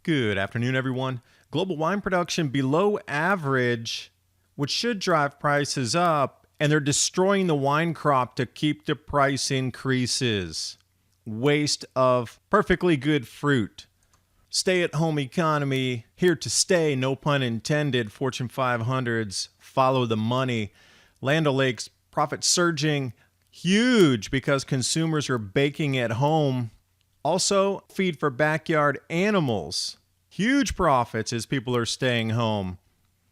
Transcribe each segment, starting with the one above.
Good afternoon, everyone. Global wine production below average, which should drive prices up, and they're destroying the wine crop to keep the price increases. Waste of perfectly good fruit. Stay-at-home economy, here to stay, no pun intended. Fortune 500s follow the money. Land O'Lakes profit surging, huge because consumers are baking at home. Also, feed for backyard animals. Huge profits as people are staying home.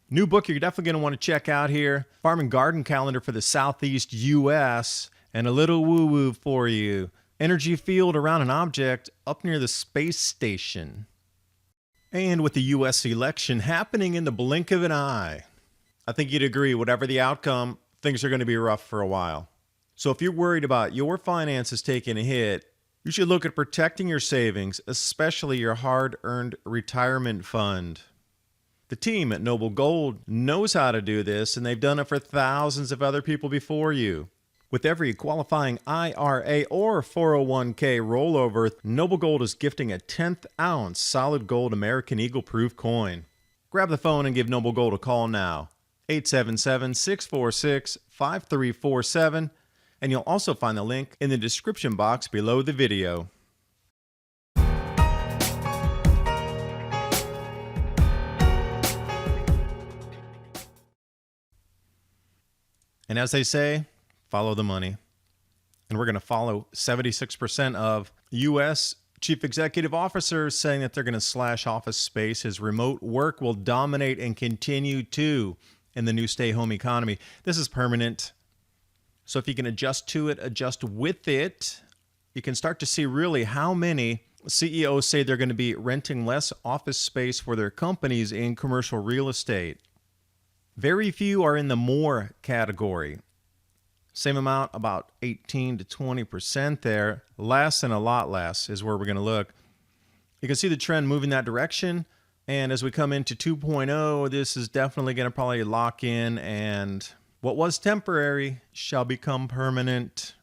New book you're definitely going to want to check out here. Farm and Garden Calendar for the Southeast U.S. And a little woo-woo for you. Energy field around an object up near the space station. And with the U.S. election happening in the blink of an eye, I think you'd agree, whatever the outcome, things are going to be rough for a while. So if you're worried about your finances taking a hit, you should look at protecting your savings, especially your hard-earned retirement fund. The team at Noble Gold knows how to do this, and they've done it for thousands of other people before you. With every qualifying IRA or 401k rollover, Noble Gold is gifting a 10th ounce solid gold American Eagle proof coin. Grab the phone and give Noble Gold a call now. 877-646-5347. And you'll also find the link in the description box below the video. And as they say, follow the money. And we're going to follow 76% of U.S. chief executive officers saying that they're going to slash office space as remote work will dominate and continue to in the new stay-home economy. This is permanent. So if you can adjust to it, adjust with it, you can start to see really how many CEOs say they're going to be renting less office space for their companies in commercial real estate. Very few are in the more category. Same amount, about 18 to 20% there. Less and a lot less is where we're going to look. You can see the trend moving that direction. And as we come into 2.0, this is definitely going to probably lock in, and what was temporary shall become permanent.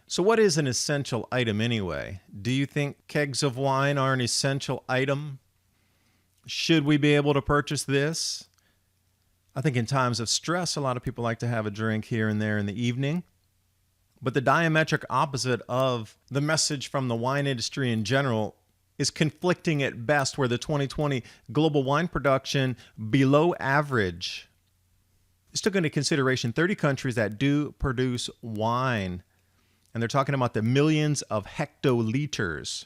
So what is an essential item anyway? Do you think kegs of wine are an essential item? Should we be able to purchase this? I think in times of stress, a lot of people like to have a drink here and there in the evening. But the diametric opposite of the message from the wine industry in general is conflicting at best, where the 2020 global wine production below average. This took into consideration 30 countries that do produce wine, and they're talking about the millions of hectoliters.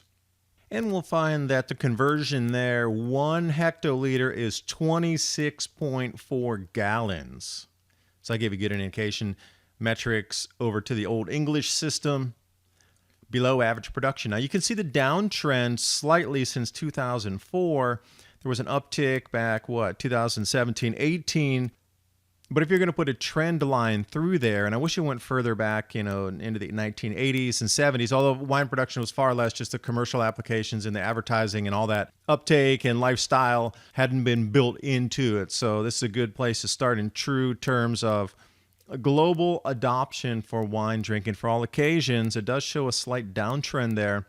And we'll find that the conversion there, 1 hectoliter is 26.4 gallons. So I gave you a good indication. Metrics over to the old English system, below average production. Now you can see the downtrend slightly since 2004. There was an uptick back, 2017, 18. But if you're going to put a trend line through there, and I wish it went further back, into the 1980s and 70s, although wine production was far less, just the commercial applications and the advertising and all that uptake and lifestyle hadn't been built into it. So this is a good place to start in true terms of a global adoption for wine drinking for all occasions. It does show a slight downtrend there.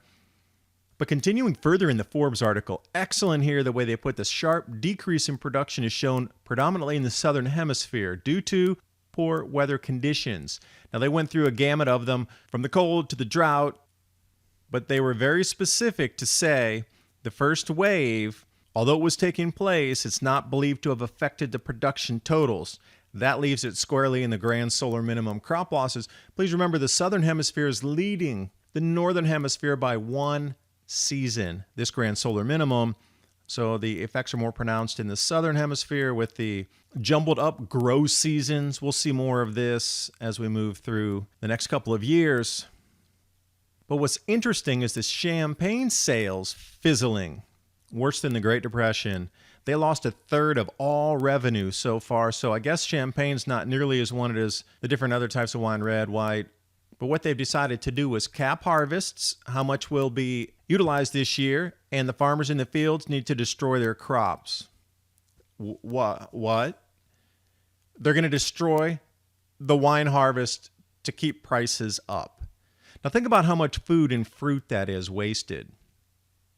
But continuing further in the Forbes article, excellent here the way they put the sharp decrease in production is shown predominantly in the southern hemisphere due to poor weather conditions. Now they went through a gamut of them from the cold to the drought, but they were very specific to say the first wave, although it was taking place, it's not believed to have affected the production totals. That leaves it squarely in the grand solar minimum crop losses. Please remember the southern hemisphere is leading the northern hemisphere by 1 season, this grand solar minimum. So the effects are more pronounced in the southern hemisphere with the jumbled up grow seasons. We'll see more of this as we move through the next couple of years. But what's interesting is the champagne sales fizzling, worse than the Great Depression. They lost 1/3 of all revenue so far. So I guess champagne's not nearly as wanted as the different other types of wine, red, white. But what they've decided to do is cap harvests, how much will be utilized this year, and the farmers in the fields need to destroy their crops. What? They're going to destroy the wine harvest to keep prices up. Now think about how much food and fruit that is wasted.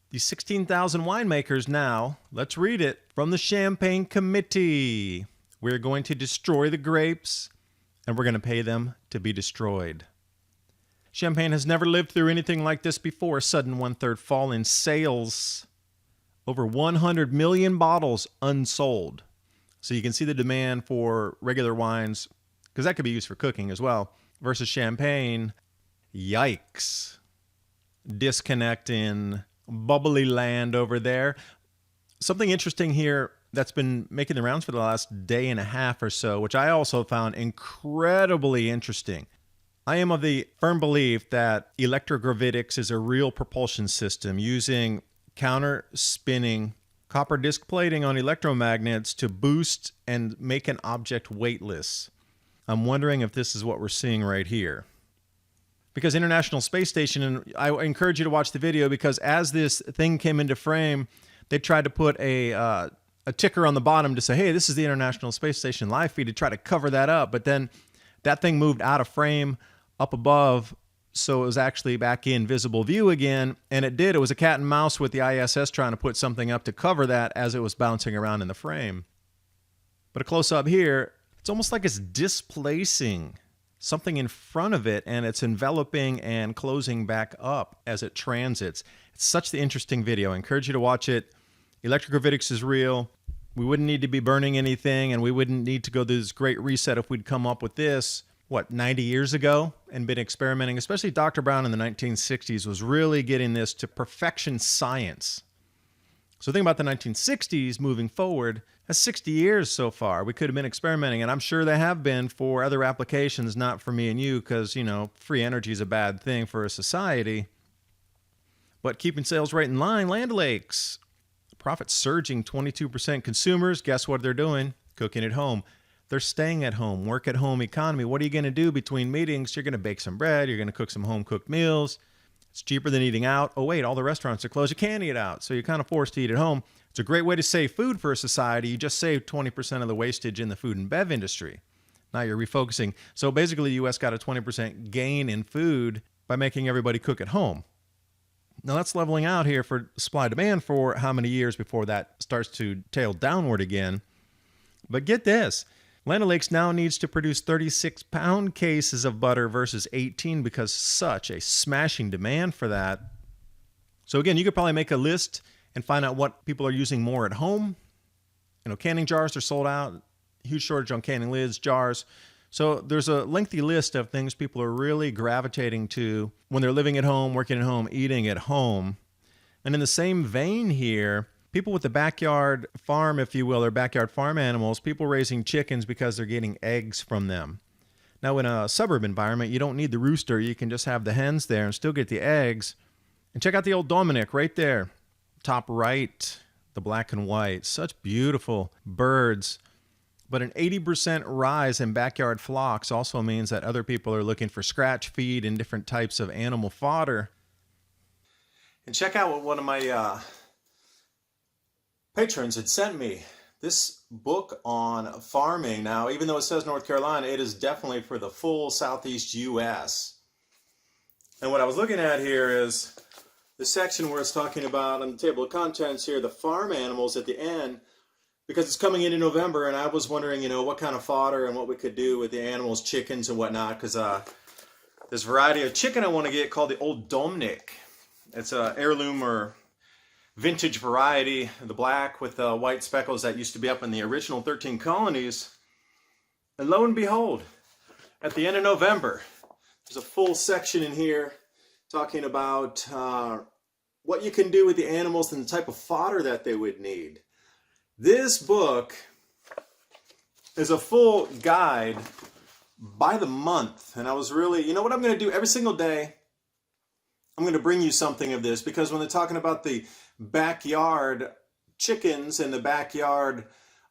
These 16,000 winemakers now, let's read it from the Champagne Committee. We're going to destroy the grapes, and we're going to pay them to be destroyed. Champagne has never lived through anything like this before. A sudden one-third fall in sales. Over 100 million bottles unsold. So you can see the demand for regular wines, because that could be used for cooking as well, versus champagne. Yikes. Disconnect in bubbly land over there. Something interesting here that's been making the rounds for the last day and a half or so, which I also found incredibly interesting. I am of the firm belief that Electrogravitics is a real propulsion system using counter-spinning copper disc plating on electromagnets to boost and make an object weightless. I'm wondering if this is what we're seeing right here. Because International Space Station, and I encourage you to watch the video, because as this thing came into frame, they tried to put a ticker on the bottom to say, hey, this is the International Space Station live feed, to try to cover that up. But then that thing moved out of frame up above, so it was actually back in visible view again, and it did. It was a cat and mouse with the ISS trying to put something up to cover that as it was bouncing around in the frame. But a close-up here, it's almost like it's displacing something in front of it, and it's enveloping and closing back up as it transits. It's such the interesting video. I encourage you to watch it. Electrogravitics is real. We wouldn't need to be burning anything, and we wouldn't need to go through this great reset if we'd come up with this, 90 years ago, and been experimenting. Especially Dr. Brown in the 1960s was really getting this to perfection science. So think about the 1960s moving forward. That's 60 years so far. We could have been experimenting, and I'm sure they have been for other applications, not for me and you, because, free energy is a bad thing for a society. But keeping sales right in line, Land O'Lakes. Profits surging 22%. Consumers, guess what they're doing? Cooking at home. They're staying at home, work at home economy. What are you going to do between meetings? You're going to bake some bread. You're going to cook some home-cooked meals. It's cheaper than eating out. Oh, wait, all the restaurants are closed. You can't eat out, so you're kind of forced to eat at home. It's a great way to save food for a society. You just save 20% of the wastage in the food and bev industry. Now you're refocusing. So basically, the U.S. got a 20% gain in food by making everybody cook at home. Now that's leveling out here for supply-demand for how many years before that starts to tail downward again. But get this. Land O'Lakes now needs to produce 36-pound cases of butter versus 18 because such a smashing demand for that. So again, you could probably make a list and find out what people are using more at home. Canning jars are sold out. Huge shortage on canning lids, jars. So there's a lengthy list of things people are really gravitating to when they're living at home, working at home, eating at home. And in the same vein here, people with the backyard farm, if you will, or backyard farm animals, people raising chickens because they're getting eggs from them. Now, in a suburb environment, you don't need the rooster. You can just have the hens there and still get the eggs. And check out the old Dominic right there. Top right, the black and white. Such beautiful birds. But an 80% rise in backyard flocks also means that other people are looking for scratch feed and different types of animal fodder. And check out what one of my patrons had sent me. This book on farming. Now, even though it says North Carolina, it is definitely for the full Southeast U.S. And what I was looking at here is the section where it's talking about, on the table of contents here, the farm animals at the end, because it's coming into November, and I was wondering, what kind of fodder and what we could do with the animals, chickens and whatnot, because this variety of chicken I want to get called the Old Dominic. It's a heirloom or vintage variety, the black with white speckles that used to be up in the original 13 colonies. And lo and behold, at the end of November, there's a full section in here talking about what you can do with the animals and the type of fodder that they would need. This book is a full guide by the month. And I was really, what I'm going to do every single day, I'm going to bring you something of this, because when they're talking about the backyard chickens and the backyard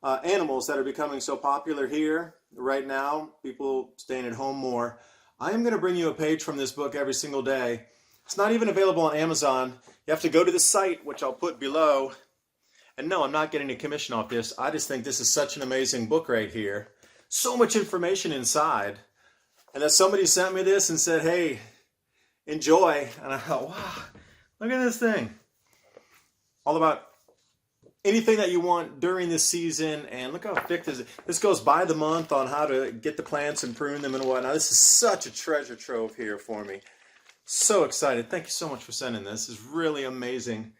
animals that are becoming so popular here right now, people staying at home more, I am going to bring you a page from this book every single day. It's not even available on Amazon. You have to go to the site, which I'll put below. And no, I'm not getting a commission off this. I just think this is such an amazing book right here. So much information inside. And that somebody sent me this and said, hey, enjoy. And I thought, wow, look at this thing. all about anything that you want during this season. And look how thick this is. This goes by the month on how to get the plants and prune them and whatnot. This is such a treasure trove here for me. So excited. Thank you so much for sending this. This is really amazing.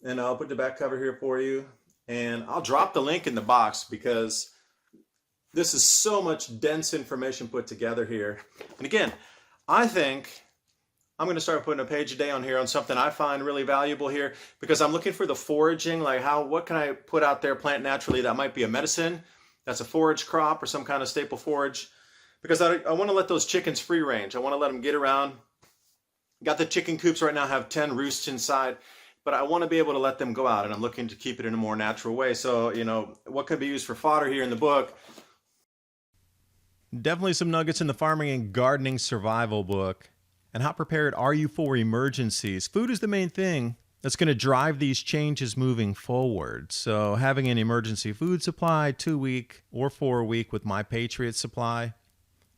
And I'll put the back cover here for you. And I'll drop the link in the box because this is so much dense information put together here. And again, I think I'm going to start putting a page a day on here on something I find really valuable here, because I'm looking for the foraging, like what can I put out there, plant naturally, that might be a medicine, that's a forage crop or some kind of staple forage, because I want to let those chickens free range. I want to let them get around. Got the chicken coops right now, have 10 roosts inside, but I want to be able to let them go out, and I'm looking to keep it in a more natural way. So, you know, what could be used for fodder here in the book? Definitely some nuggets in the farming and gardening survival book. And how prepared are you for emergencies? Food is the main thing that's going to drive these changes moving forward. So having an emergency food supply, 2-week or 4-week with my Patriot supply,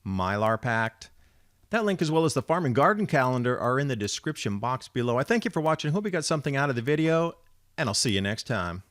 Mylar packed. That link as well as the farm and garden calendar are in the description box below. I thank you for watching. Hope you got something out of the video, and I'll see you next time.